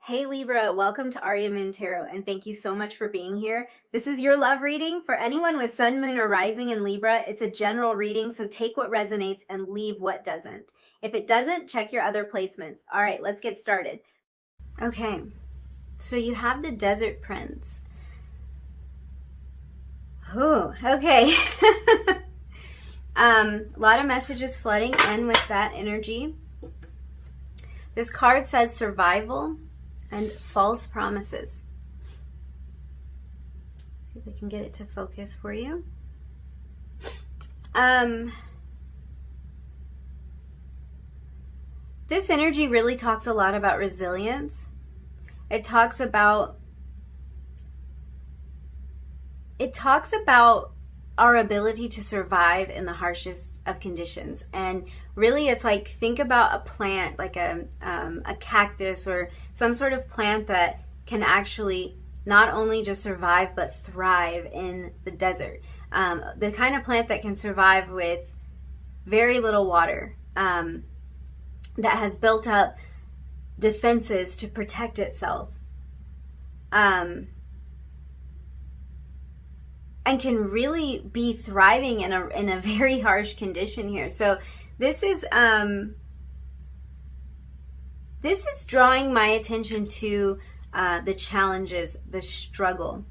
Hey Libra, welcome to Arya Moon Tarot, and thank you so much for being here. This is your love reading for anyone with Sun, Moon, or Rising in Libra. It's a general reading, so take what resonates and leave what doesn't. If it doesn't, check your other placements. All right, let's get started. Okay, so you have the Desert Prince. Oh, okay. A lot of messages flooding in with that energy. This card says survival and false promises. See if I can get it to focus for you. This energy really talks a lot about resilience. It talks about our ability to survive in the harshest of conditions. And really it's like, think about a plant, like a cactus or some sort of plant that can actually not only just survive but thrive in the desert. The kind of plant that can survive with very little water, that has built up defenses to protect itself, and can really be thriving in a very harsh condition here. So this is drawing my attention to the challenges, the struggle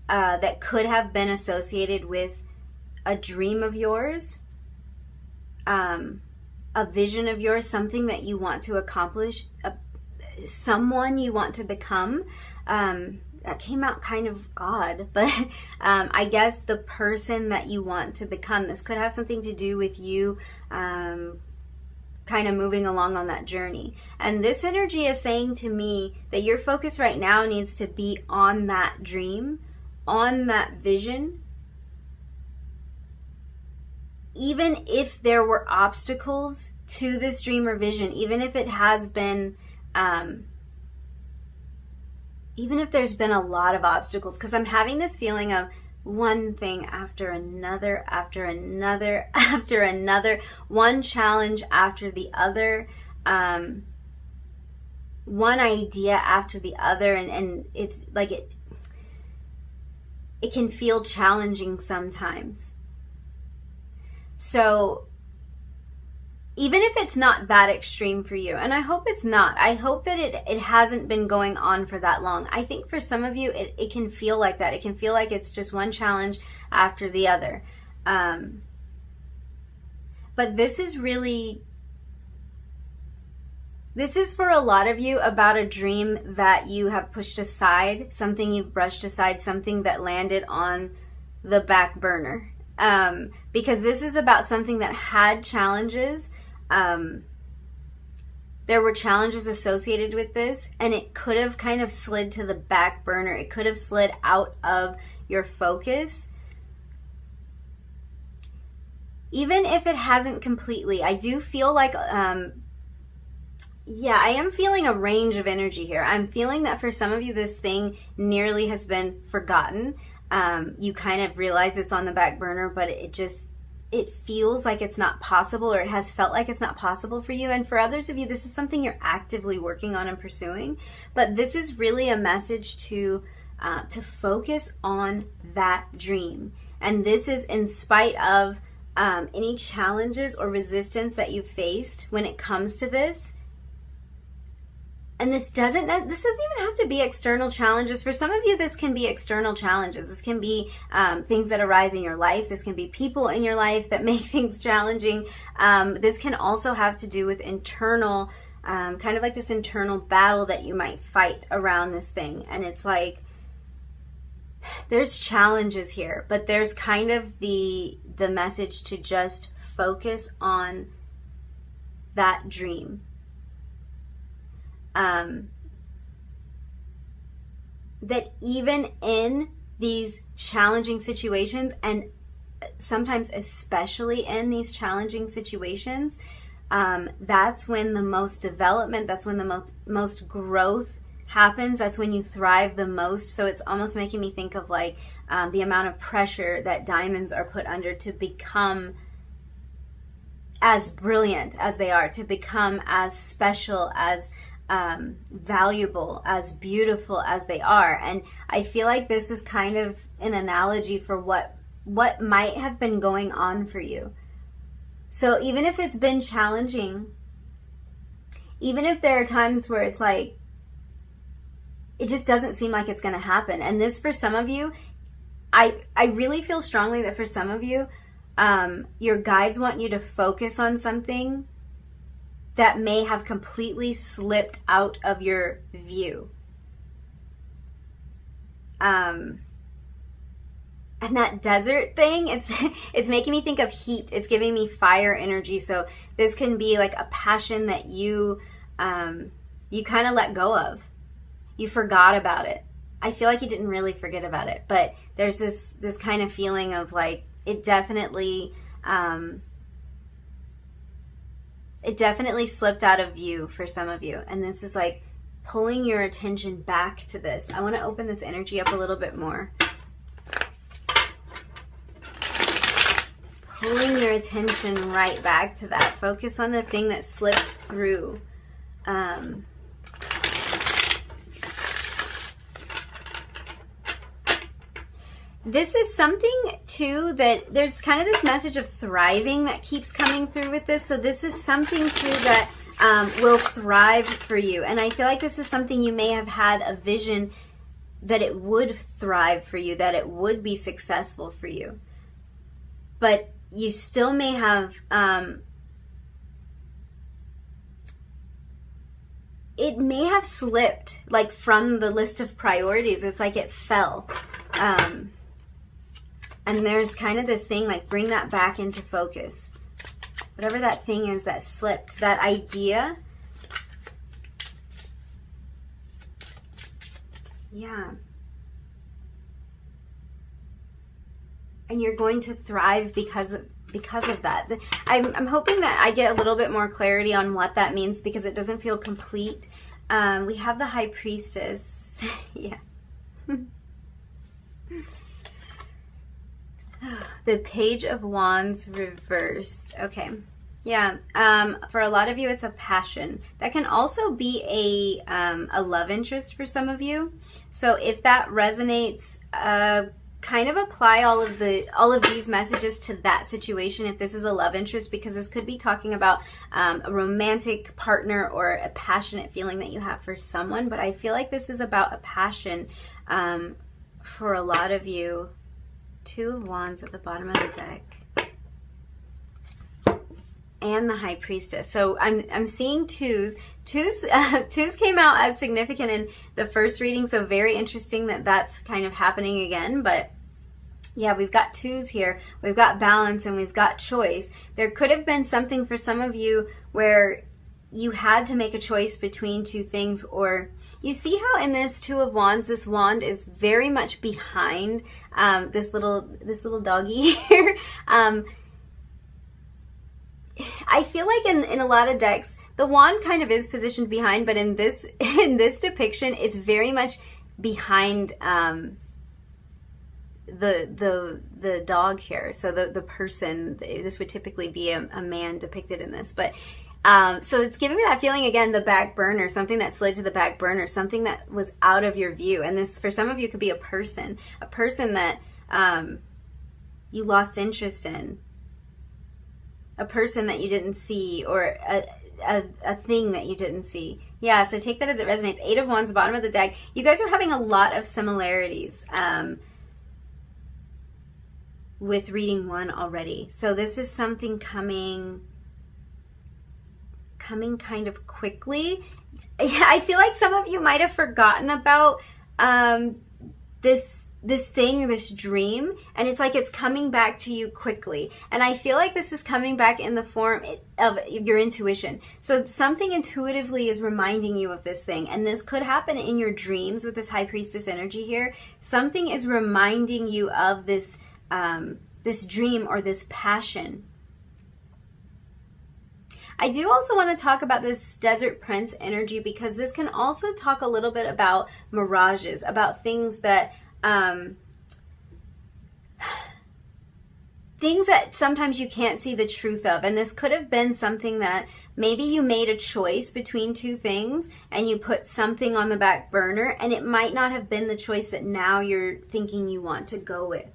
that could have been associated with a dream of yours, a vision of yours, something that you want to accomplish, someone you want to become. That came out kind of odd, but I guess the person that you want to become. This could have something to do with you kind of moving along on that journey. And this energy is saying to me that your focus right now needs to be on that dream, on that vision. Even if there were obstacles to this dream or vision, even if it has been even if there's been a lot of obstacles, because I'm having this feeling of one thing after another, after another, after another, one challenge after the other, one idea after the other, and it's like it can feel challenging sometimes. So even if it's not that extreme for you, and I hope it's not, I hope that it hasn't been going on for that long. I think for some of you, it can feel like that. It can feel like it's just one challenge after the other. But this is for a lot of you about a dream that you have pushed aside, something you've brushed aside, something that landed on the back burner. Because this is about something that had challenges. There were challenges associated with this, and it could have kind of slid to the back burner. It could have slid out of your focus. Even if it hasn't completely, I do feel like, I am feeling a range of energy here. I'm feeling that for some of you, this thing nearly has been forgotten. You kind of realize it's on the back burner, but it feels like it's not possible, or it has felt like it's not possible for you. And for others of you, this is something you're actively working on and pursuing. But this is really a message to focus on that dream. And this is in spite of any challenges or resistance that you've faced when it comes to this. And this doesn't even have to be external challenges. For some of you, this can be external challenges. This can be things that arise in your life. This can be people in your life that make things challenging. This can also have to do with internal, kind of like this internal battle that you might fight around this thing. And it's like, there's challenges here, but there's kind of the message to just focus on that dream. That even in these challenging situations, and sometimes especially in these challenging situations, that's when the most development, that's when the most growth happens. That's when you thrive the most. So it's almost making me think of like the amount of pressure that diamonds are put under to become as brilliant as they are, to become as special, as valuable, as beautiful as they are. And I feel like this is kind of an analogy for what might have been going on for you. So even if it's been challenging, even if there are times where it's like, it just doesn't seem like it's going to happen. And this, for some of you, I really feel strongly that for some of you, your guides want you to focus on something that may have completely slipped out of your view. And that desert thing, it's making me think of heat. It's giving me fire energy. So this can be like a passion that you kind of let go of. You forgot about it. I feel like you didn't really forget about it, but there's this kind of feeling of like, it definitely slipped out of view for some of you. And this is like pulling your attention back to this. I want to open this energy up a little bit more. Pulling your attention right back to that. Focus on the thing that slipped through. This is something too that there's kind of this message of thriving that keeps coming through with this. So this is something too that will thrive for you. And I feel like this is something you may have had a vision that it would thrive for you, that it would be successful for you. But you still may have, it may have slipped like from the list of priorities. It's like it fell. And there's kind of this thing like, bring that back into focus. Whatever that thing is that slipped, that idea. Yeah. And you're going to thrive because of that. I'm hoping that I get a little bit more clarity on what that means, because it doesn't feel complete. We have the High Priestess. Yeah. The Page of Wands reversed. Okay. Yeah. For a lot of you, it's a passion. That can also be a love interest for some of you. So if that resonates, kind of apply all of these messages to that situation if this is a love interest, because this could be talking about a romantic partner or a passionate feeling that you have for someone. But I feel like this is about a passion for a lot of you. Two of Wands at the bottom of the deck. And the High Priestess. So I'm seeing twos. Twos came out as significant in the first reading, so very interesting that that's kind of happening again. But yeah, we've got twos here. We've got balance and we've got choice. There could have been something for some of you where you had to make a choice between two things, or you see how in this Two of Wands, this wand is very much behind this little doggy here. I feel like in a lot of decks, the wand kind of is positioned behind, but in this depiction, it's very much behind the dog here. So the person, this would typically be a man depicted in this, but so it's giving me that feeling again, the back burner, something that slid to the back burner, something that was out of your view. And this, for some of you, could be a person that you lost interest in, a person that you didn't see, or a thing that you didn't see. Yeah, so take that as it resonates. Eight of Wands, bottom of the deck. You guys are having a lot of similarities with reading one already. So this is something coming kind of quickly. I feel like some of you might have forgotten about this thing, this dream, and it's like it's coming back to you quickly. And I feel like this is coming back in the form of your intuition. So something intuitively is reminding you of this thing, and this could happen in your dreams with this High Priestess energy here. Something is reminding you of this this dream or this passion. I do also want to talk about this Desert Prince energy, because this can also talk a little bit about mirages, about things that things that sometimes you can't see the truth of. And this could have been something that maybe you made a choice between two things and you put something on the back burner, and it might not have been the choice that now you're thinking you want to go with.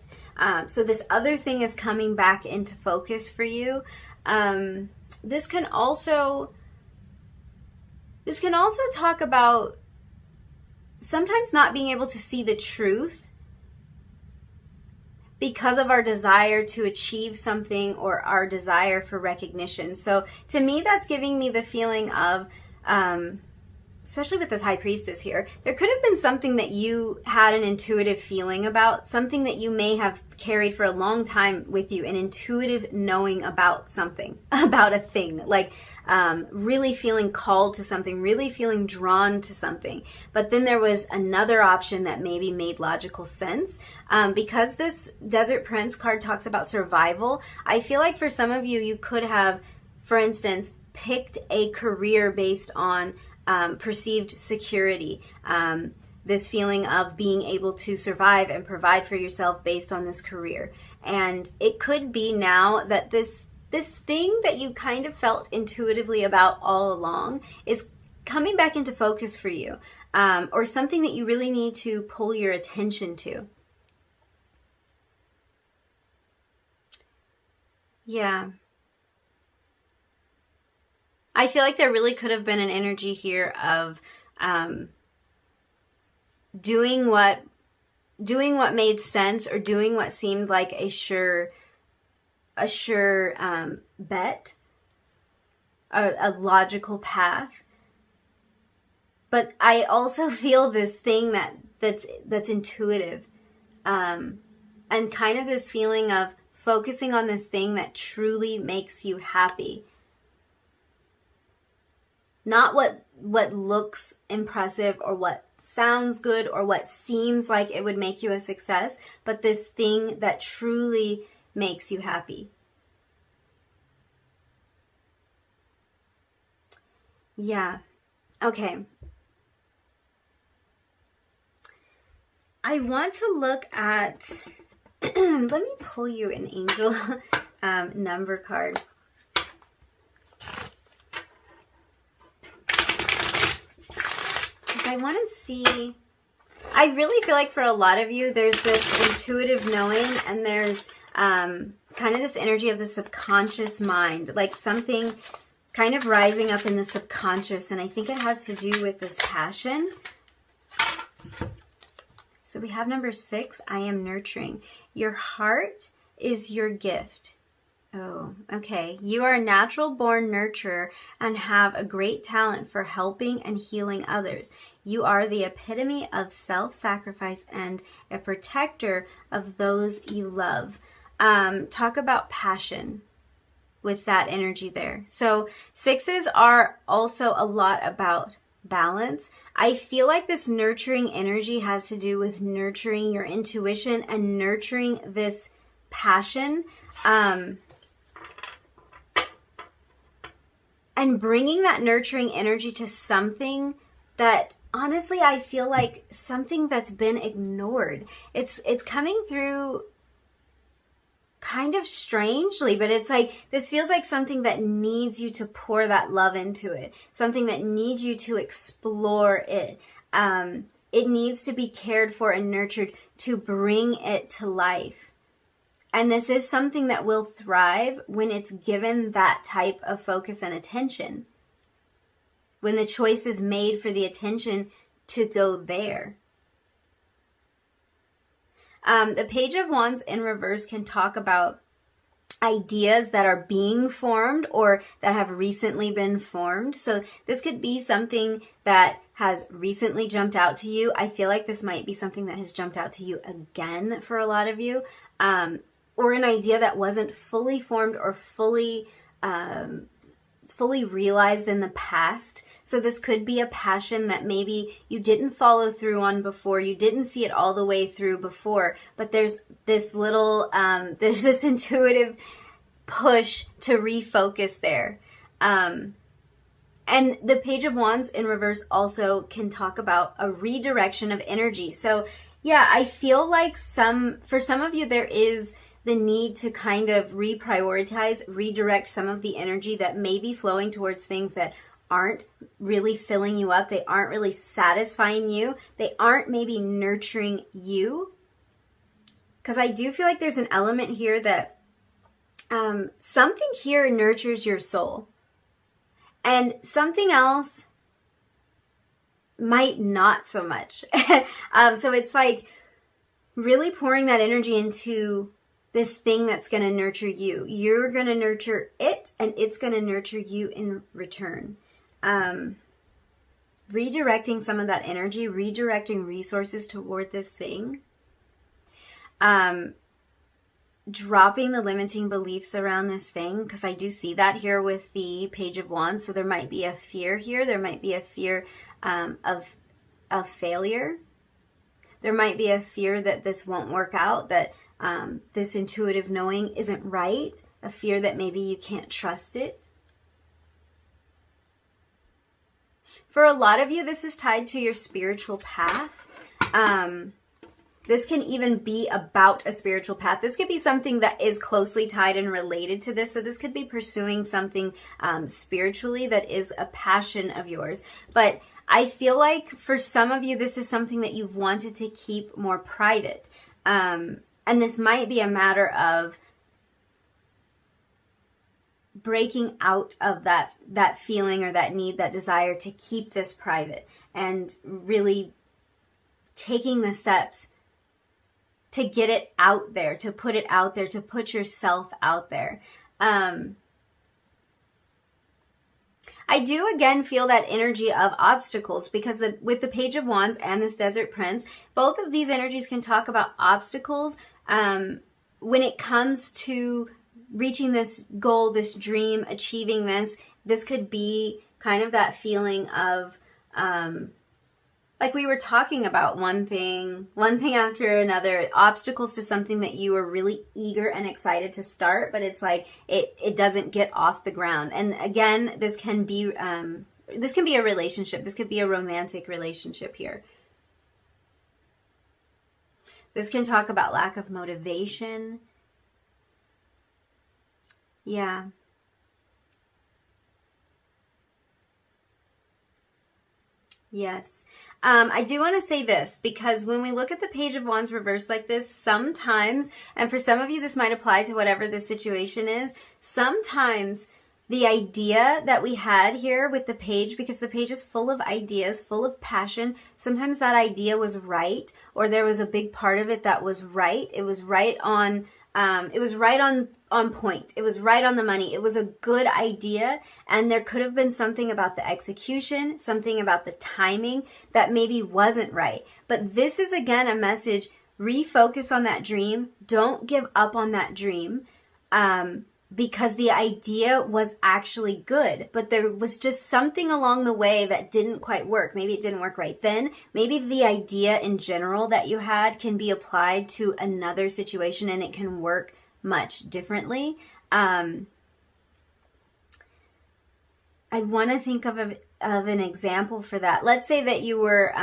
So this other thing is coming back into focus for you. This can also talk about sometimes not being able to see the truth because of our desire to achieve something or our desire for recognition. So to me, that's giving me the feeling of, especially with this high priestess here, there could have been something that you had an intuitive feeling about, something that you may have carried for a long time with you, an intuitive knowing about something, about a thing, like really feeling called to something, really feeling drawn to something. But then there was another option that maybe made logical sense. Because this Desert Prince card talks about survival, I feel like for some of you, you could have, for instance, picked a career based on perceived security, this feeling of being able to survive and provide for yourself based on this career. And it could be now that this thing that you kind of felt intuitively about all along is coming back into focus for you, or something that you really need to pull your attention to. Yeah. I feel like there really could have been an energy here of doing what made sense, or doing what seemed like a sure bet, a logical path. But I also feel this thing that's intuitive, and kind of this feeling of focusing on this thing that truly makes you happy. Not what looks impressive or what sounds good or what seems like it would make you a success, but this thing that truly makes you happy. Yeah. Okay. I want to look at, let me pull you an angel number card. I want to see, I really feel like for a lot of you, there's this intuitive knowing, and there's kind of this energy of the subconscious mind, like something kind of rising up in the subconscious, and I think it has to do with this passion. So we have number 6, I am nurturing. Your heart is your gift. Oh, okay. You are a natural born nurturer and have a great talent for helping and healing others. You are the epitome of self-sacrifice and a protector of those you love. Talk about passion with that energy there. So 6s are also a lot about balance. I feel like this nurturing energy has to do with nurturing your intuition and nurturing this passion, and bringing that nurturing energy to something that honestly I feel like something that's been ignored. It's coming through kind of strangely, but it's like this feels like something that needs you to pour that love into it, something that needs you to explore it. It needs to be cared for and nurtured to bring it to life. And this is something that will thrive when it's given that type of focus and attention. When the choice is made for the attention to go there. The Page of Wands in reverse can talk about ideas that are being formed or that have recently been formed. So this could be something that has recently jumped out to you. I feel like this might be something that has jumped out to you again for a lot of you. Or an idea that wasn't fully formed or fully realized in the past. So this could be a passion that maybe you didn't follow through on before, you didn't see it all the way through before, but there's this little, there's this intuitive push to refocus there. And the Page of Wands in reverse also can talk about a redirection of energy. So yeah, I feel like for some of you, there is the need to kind of reprioritize, redirect some of the energy that may be flowing towards things that aren't really filling you up. They aren't really satisfying you. They aren't maybe nurturing you. Because I do feel like there's an element here that something here nurtures your soul. And something else might not so much. So it's like really pouring that energy into this thing that's going to nurture you. You're going to nurture it, and it's going to nurture you in return. Redirecting some of that energy, redirecting resources toward this thing. Dropping the limiting beliefs around this thing, because I do see that here with the Page of Wands. So there might be a fear here. There might be a fear of failure. There might be a fear that this won't work out, that this intuitive knowing isn't right. A fear that maybe you can't trust it. For a lot of you, this is tied to your spiritual path. This can even be about a spiritual path. This could be something that is closely tied and related to this. So this could be pursuing something spiritually that is a passion of yours. But I feel like for some of you, this is something that you've wanted to keep more private. And this might be a matter of breaking out of that feeling or that need, that desire to keep this private, and really taking the steps to get it out there, to put it out there, to put yourself out there. I do again feel that energy of obstacles, because with the Page of Wands and this Desert Prince, both of these energies can talk about obstacles when it comes to reaching this goal, this dream, achieving this. This could be kind of that feeling of like we were talking about, one thing after another, obstacles to something that you were really eager and excited to start, but it's like it doesn't get off the ground. And again, this can be a relationship. This could be a romantic relationship here. This can talk about lack of motivation. Yeah. Yes. I do want to say this, because when we look at the Page of Wands reversed like this, sometimes, and for some of you this might apply to whatever the situation is, sometimes the idea that we had here with the page, because the page is full of ideas, full of passion, sometimes that idea was right, or there was a big part of it that was right. It was right on point. It was right on the money. It was a good idea, and there could have been something about the execution, something about the timing that maybe wasn't right. But this is again a message: refocus on that dream. Don't give up on that dream, because the idea was actually good, but there was just something along the way that didn't quite work. Maybe it didn't work right then. Maybe the idea in general that you had can be applied to another situation, and it can work much differently. I want to think of an example for that. Let's say that you were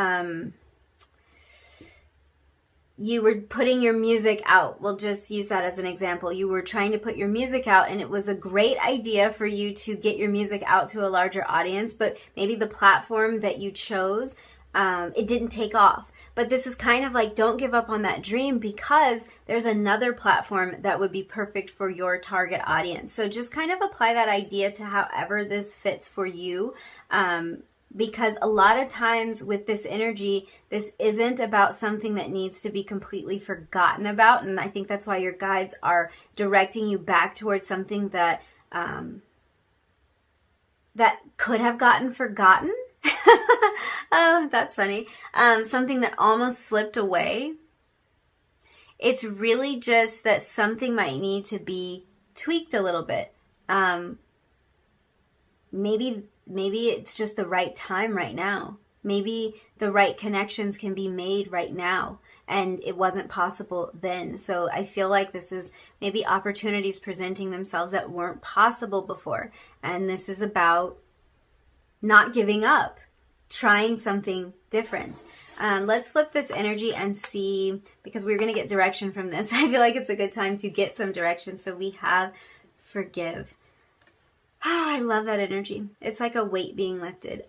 putting your music out. We'll just use that as an example. You were trying to put your music out, and it was a great idea for you to get your music out to a larger audience, but maybe the platform that you chose, it didn't take off. But this is kind of like, don't give up on that dream, because there's another platform that would be perfect for your target audience. So just kind of apply that idea to however this fits for you. Because a lot of times with this energy, this isn't about something that needs to be completely forgotten about. And I think that's why your guides are directing you back towards something that that could have gotten forgotten. Oh, that's funny. Something that almost slipped away. It's really just that something might need to be tweaked a little bit. Maybe it's just the right time right now. Maybe the right connections can be made right now, and it wasn't possible then. So I feel like this is maybe opportunities presenting themselves that weren't possible before. And this is about not giving up. trying something different. Let's flip this energy and see, because we're going to get direction from this. I feel like it's a good time to get some direction. So we have forgive. Oh, I love that energy. It's like a weight being lifted.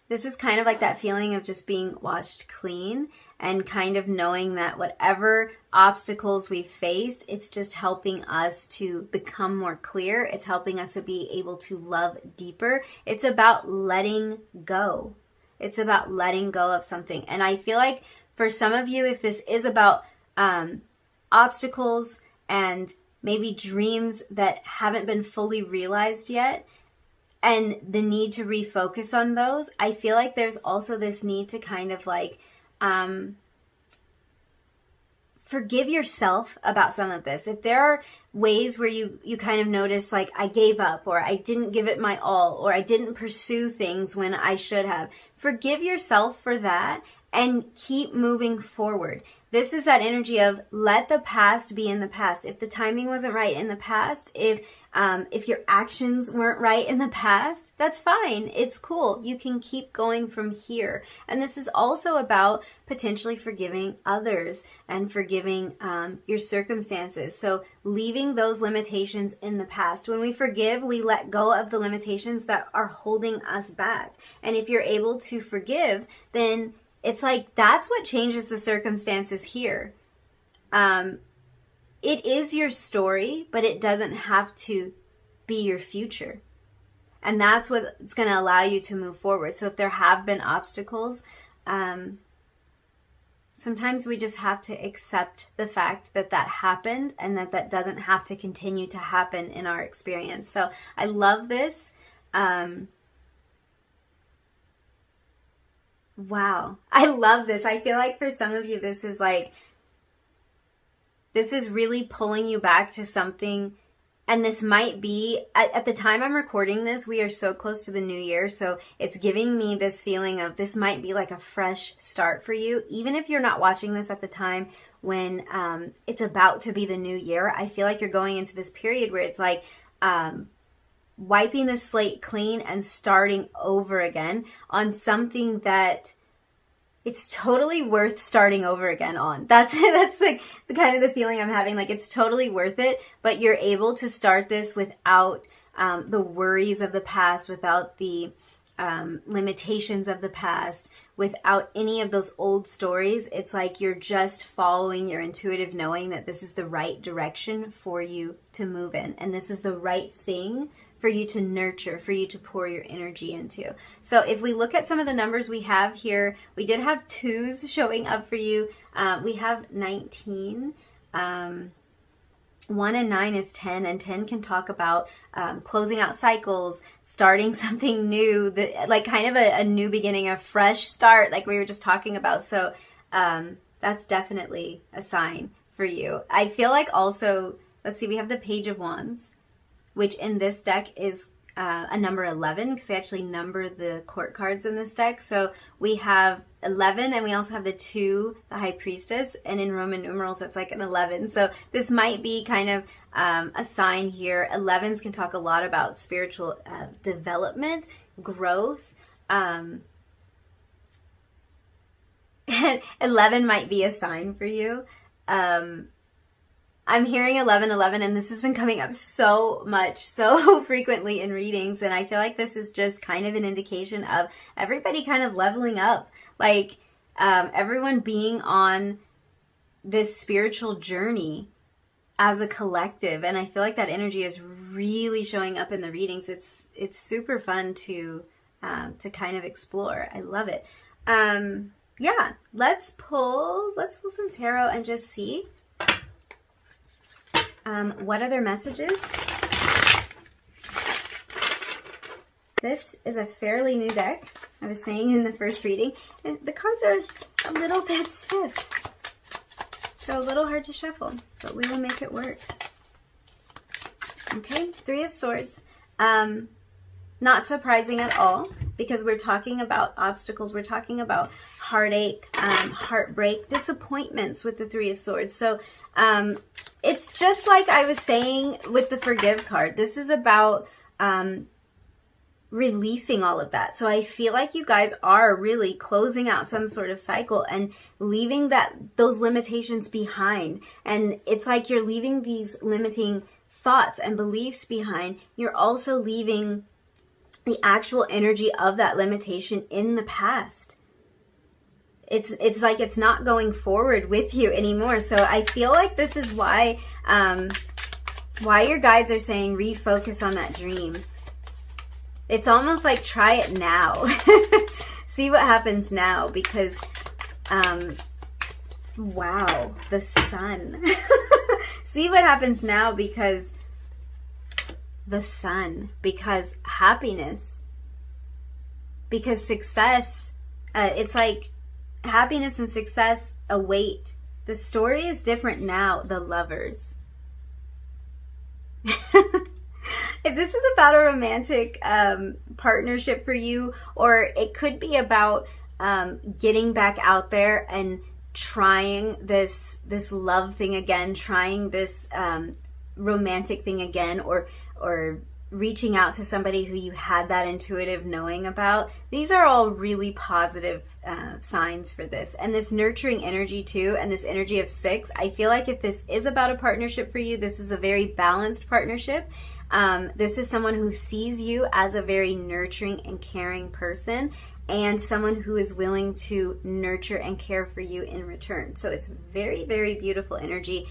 This is kind of like that feeling of just being washed clean and kind of knowing that whatever obstacles we faced, it's just helping us to become more clear. It's helping us to be able to love deeper. It's about letting go. It's about letting go of something. And I feel like for some of you, if this is about obstacles and maybe dreams that haven't been fully realized yet, and the need to refocus on those, I feel like there's also this need to kind of like forgive yourself about some of this. If there are ways where you kind of notice like I gave up, or I didn't give it my all, or I didn't pursue things when I should have, forgive yourself for that and keep moving forward. This is that energy of let the past be in the past. If the timing wasn't right in the past, if your actions weren't right in the past, that's fine. It's cool. You can keep going from here. And this is also about potentially forgiving others and forgiving your circumstances. So leaving those limitations in the past. When we forgive, we let go of the limitations that are holding us back. And if you're able to forgive, then it's like that's what changes the circumstances here. It is your story, but it doesn't have to be your future. And that's what's going to allow you to move forward. So if there have been obstacles, sometimes we just have to accept the fact that that happened and that doesn't have to continue to happen in our experience. So I love this. Wow. I love this. I feel like for some of you, this is really pulling you back to something. And this might be, at the time I'm recording this, we are so close to the new year. So it's giving me this feeling of this might be like a fresh start for you. Even if you're not watching this at the time when it's about to be the new year, I feel like you're going into this period where it's like, wiping the slate clean and starting over again on something that it's totally worth starting over again on. That's like the kind of the feeling I'm having. Like it's totally worth it, but you're able to start this without the worries of the past, without the limitations of the past, without any of those old stories. It's like you're just following your intuitive knowing that this is the right direction for you to move in. And this is the right thing for you to nurture, for you to pour your energy into. So if we look at some of the numbers we have here, we did have 2s showing up for you. We have 19. 1 and 9 is 10, and 10 can talk about closing out cycles, starting something new, like kind of a new beginning, a fresh start, like we were just talking about. So that's definitely a sign for you. I feel like also, let's see, we have the Page of Wands, which in this deck is a number 11, because they actually number the court cards in this deck. So we have 11, and we also have the 2, the High Priestess, and in Roman numerals that's like an 11. So this might be kind of a sign here. 11s can talk a lot about spiritual development, growth. 11 might be a sign for you. I'm hearing 1111, and this has been coming up so much, so frequently in readings, and I feel like this is just kind of an indication of everybody kind of leveling up, like everyone being on this spiritual journey as a collective, and I feel like that energy is really showing up in the readings. It's super fun to kind of explore. I love it. Yeah, let's pull some tarot and just see. What are their messages? This is a fairly new deck, I was saying in the first reading, and the cards are a little bit stiff, so a little hard to shuffle, but we will make it work. Okay, 3 of Swords. Not surprising at all, because we're talking about obstacles, we're talking about heartache, heartbreak, disappointments with the 3 of Swords. So it's just like I was saying with the Forgive card. This is about releasing all of that. So I feel like you guys are really closing out some sort of cycle and leaving those limitations behind. And it's like you're leaving these limiting thoughts and beliefs behind. You're also leaving the actual energy of that limitation in the past. It's like it's not going forward with you anymore. So I feel like this is why your guides are saying refocus on that dream. It's almost like try it now. See what happens now, because wow, the sun. See what happens now, because the sun, because happiness, because success, it's like happiness and success await. The story is different now, the lovers. If this is about a romantic partnership for you, or it could be about getting back out there and trying this love thing again, trying this romantic thing again, or reaching out to somebody who you had that intuitive knowing about. These are all really positive signs for this. And this nurturing energy too, and this energy of 6, I feel like if this is about a partnership for you, this is a very balanced partnership. This is someone who sees you as a very nurturing and caring person, and someone who is willing to nurture and care for you in return. So it's very, very beautiful energy.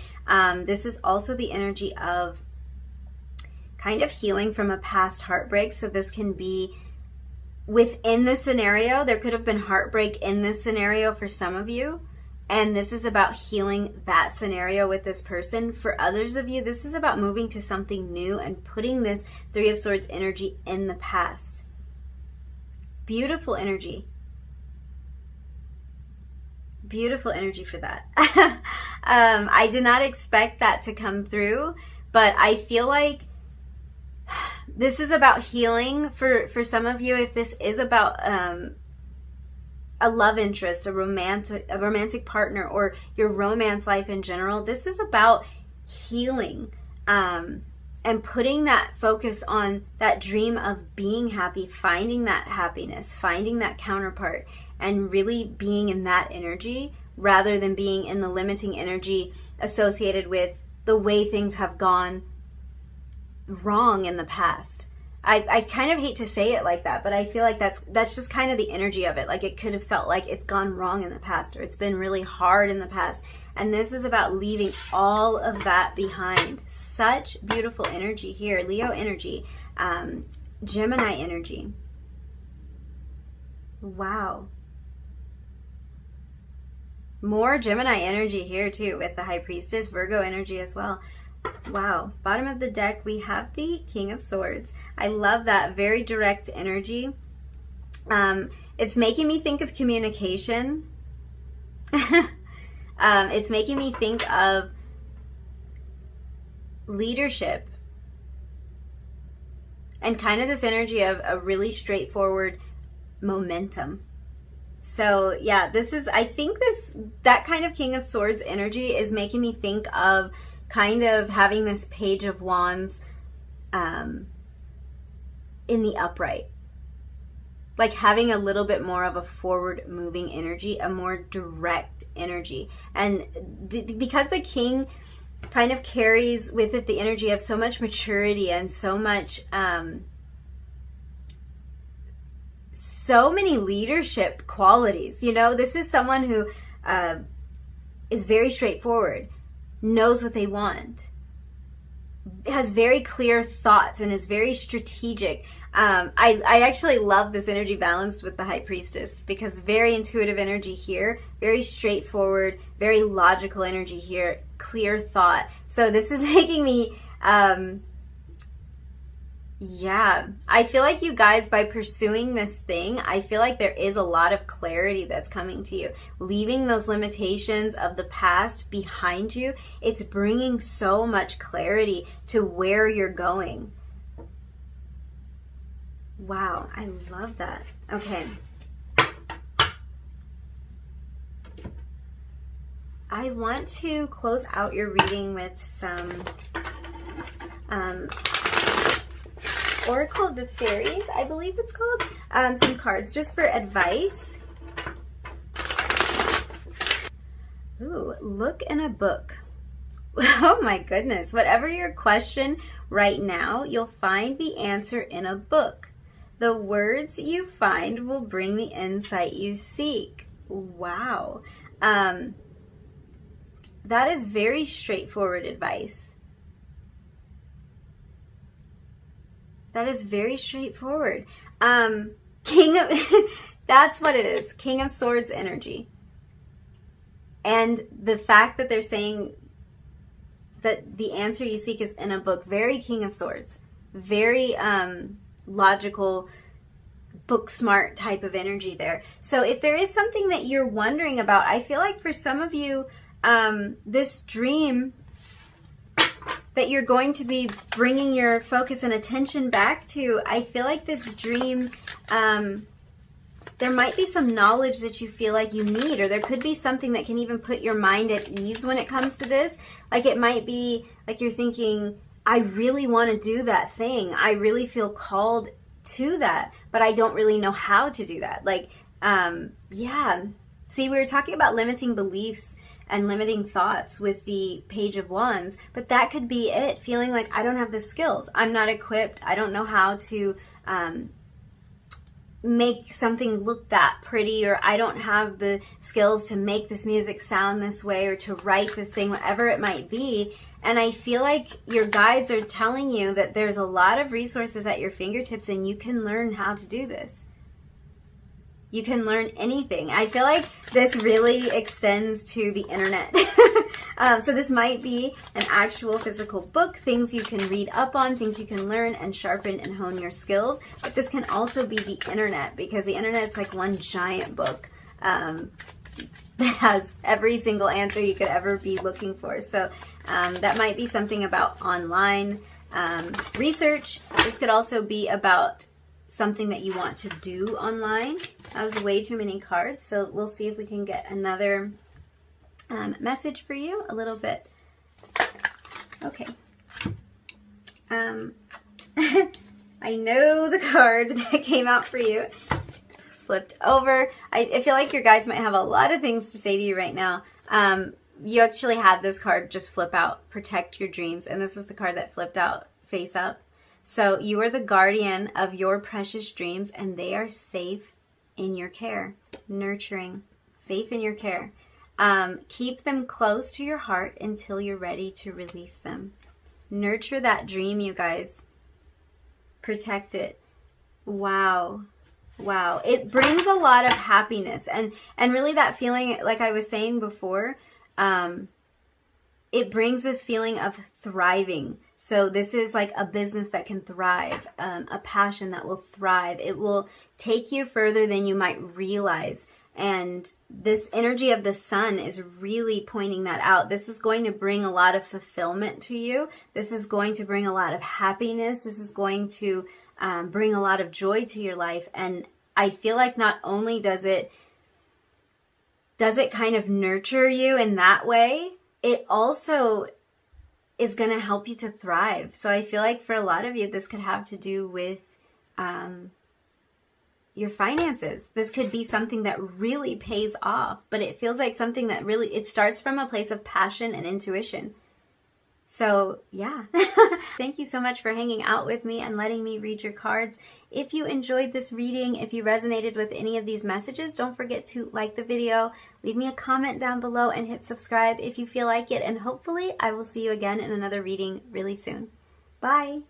This is also the energy of kind of healing from a past heartbreak. So this can be within the scenario. There could have been heartbreak in this scenario for some of you, and this is about healing that scenario with this person. For others of you, this is about moving to something new and putting this 3 of Swords energy in the past. Beautiful energy. Beautiful energy for that. I did not expect that to come through, but I feel like this is about healing for some of you. If this is about a love interest, a romantic partner, or your romance life in general, this is about healing and putting that focus on that dream of being happy, finding that happiness, finding that counterpart, and really being in that energy rather than being in the limiting energy associated with the way things have gone wrong in the past. I kind of hate to say it like that, but I feel like that's just kind of the energy of it. Like it could have felt like it's gone wrong in the past, or it's been really hard in the past. And this is about leaving all of that behind. Such beautiful energy here. Leo energy, Gemini energy. Wow. More Gemini energy here too with the High Priestess, Virgo energy as well. Wow. Bottom of the deck, we have the King of Swords. I love that. Very direct energy. It's making me think of communication. It's making me think of leadership. And kind of this energy of a really straightforward momentum. So yeah, this is, I think that kind of King of Swords energy is making me think of kind of having this Page of Wands in the upright. Like having a little bit more of a forward moving energy, a more direct energy. And because the King kind of carries with it the energy of so much maturity and so much, so many leadership qualities. You know, this is someone who is very straightforward, knows what they want, has very clear thoughts, and is very strategic. I actually love this energy balanced with the High Priestess, because very intuitive energy here, very straightforward, very logical energy here, clear thought. So this is making me, yeah, I feel like you guys, by pursuing this thing, I feel like there is a lot of clarity that's coming to you. Leaving those limitations of the past behind you, it's bringing so much clarity to where you're going. Wow, I love that. Okay. I want to close out your reading with some Oracle of the Fairies, I believe it's called. Some cards just for advice. Ooh, look in a book. Oh my goodness. Whatever your question right now, you'll find the answer in a book. The words you find will bring the insight you seek. Wow. That is very straightforward advice. That is very straightforward. King of, that's what it is. King of Swords energy. And the fact that they're saying that the answer you seek is in a book, very King of Swords, very logical, book smart type of energy there. So if there is something that you're wondering about, I feel like for some of you, this dream that you're going to be bringing your focus and attention back to, I feel like this dream, there might be some knowledge that you feel like you need, or there could be something that can even put your mind at ease when it comes to this. Like it might be like you're thinking, I really want to do that thing. I really feel called to that, but I don't really know how to do that. Like, yeah. See, we were talking about limiting beliefs and limiting thoughts with the Page of Wands, but that could be it. Feeling like I don't have the skills. I'm not equipped. I don't know how to, make something look that pretty, or I don't have the skills to make this music sound this way, or to write this thing, whatever it might be. And I feel like your guides are telling you that there's a lot of resources at your fingertips and you can learn how to do this. You can learn anything. I feel like this really extends to the internet. So this might be an actual physical book, things you can read up on, things you can learn and sharpen and hone your skills. But this can also be the internet, because the internet's like one giant book that has every single answer you could ever be looking for. So that might be something about online research. This could also be about something that you want to do online. That was way too many cards, so we'll see if we can get another message for you a little bit. Okay. I know the card that came out for you flipped over. I feel like your guides might have a lot of things to say to you right now. You actually had this card just flip out, protect your dreams, and this was the card that flipped out face up. So you are the guardian of your precious dreams, and they are safe in your care, nurturing, safe in your care. Keep them close to your heart until you're ready to release them. Nurture that dream, you guys. Protect it. Wow. Wow. It brings a lot of happiness, and really that feeling, like I was saying before, it brings this feeling of thriving. So this is like a business that can thrive, a passion that will thrive. It will take you further than you might realize. And this energy of the sun is really pointing that out. This is going to bring a lot of fulfillment to you. This is going to bring a lot of happiness. This is going to bring a lot of joy to your life. And I feel like not only does it kind of nurture you in that way, it also is going to help you to thrive. So I feel like for a lot of you, this could have to do with your finances. This could be something that really pays off, but it feels like something that really, it starts from a place of passion and intuition. So yeah, thank you so much for hanging out with me and letting me read your cards. If you enjoyed this reading, if you resonated with any of these messages, don't forget to like the video, leave me a comment down below, and hit subscribe if you feel like it. And hopefully I will see you again in another reading really soon. Bye.